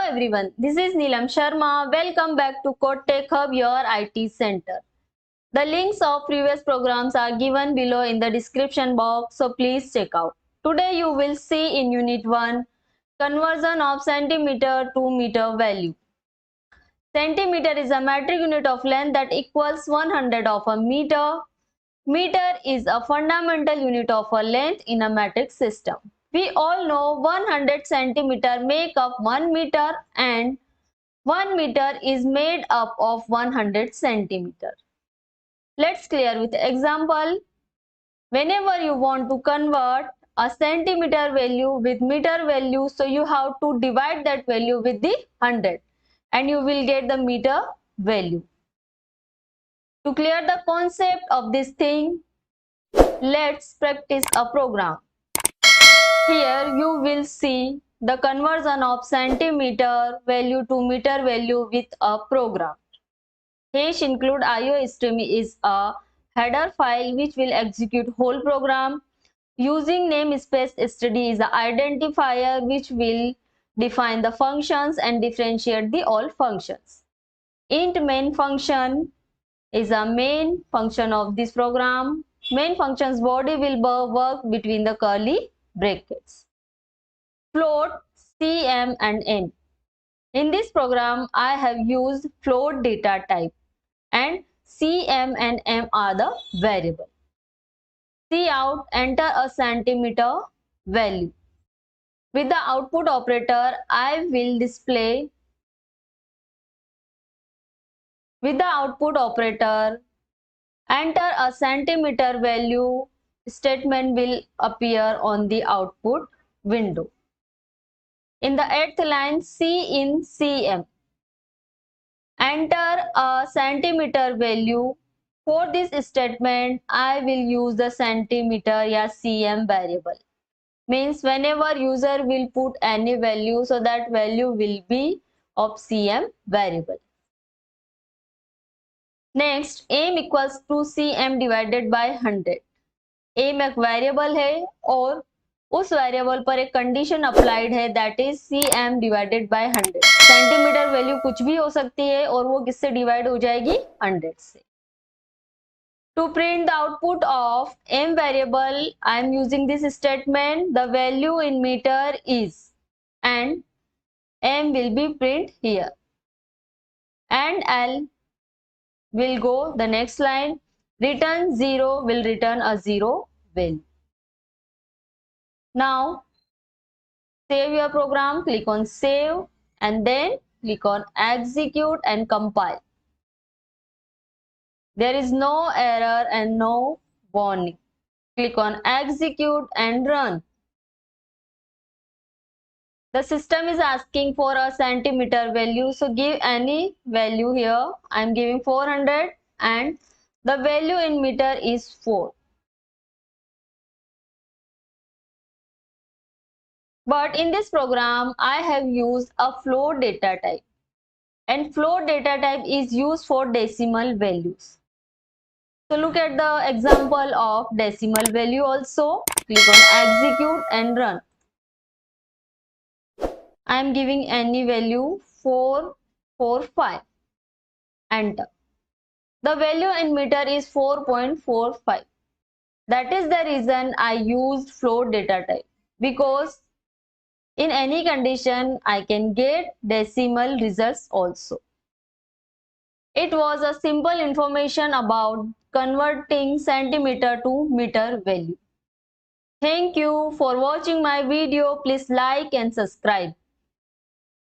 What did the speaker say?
everyone, this is Neelam Sharma. Welcome back to Code Tech Hub, your IT center. The links of previous programs are given below in the description box, so please check out. Today you will see in Unit 1, conversion of centimeter to meter value. Centimeter is a metric unit of length that equals 100 of a meter. Meter is a fundamental unit of a length in a metric system. We all know 100 centimeter make up 1 meter and 1 meter is made up of 100 centimeter. Let's clear with example. Whenever you want to convert a centimeter value with meter value, so you have to divide that value with the 100 and you will get the meter value. To clear the concept of this thing, let's practice a program. Here you will see the conversion of centimeter value to meter value with a program. Hash include IO stream is a header file which will execute whole program. Using namespace std is the identifier which will define the functions and differentiate the all functions. Int main function is a main function of this program. Main function's body will work between the curly brackets. Float, cm and n. In this program, I have used float data type and cm and m are the variable. Cout, enter a centimeter value. With the output operator, I will display. With the output operator, enter a centimeter value statement will appear on the output window. In the 8th line, C in cm. Enter a centimeter value. For this statement, I will use the centimeter या cm variable. Means whenever user will put any value, so that value will be of cm variable. Next, m equals to cm divided by 100. m एक variable है और उस variable पर एक condition applied है, that is cm divided by 100. Centimetre value कुछ भी हो सकती है और वो किससे डिवाइड हो जाएगी? 100 से. To print the output of m variable, I am using this statement. The value in meter is, and m will be print here, and L will go the next line. Return 0 will return a 0 value. Now save your program, click on save and then click on execute and compile. There is no error and no warning. Click on execute and run. The system is asking for a centimeter value, so give any value here. I am giving 400 and the value in meter is 4. But in this program, I have used a float data type, and float data type is used for decimal values. So look at the example of decimal value also. Click on execute and run. I am giving any value 445. Enter. The value in meter is 4.45. That is the reason I used float data type, because in any condition I can get decimal results also. It was a simple information about converting centimeter to meter value. Thank you for watching my video. Please like and subscribe.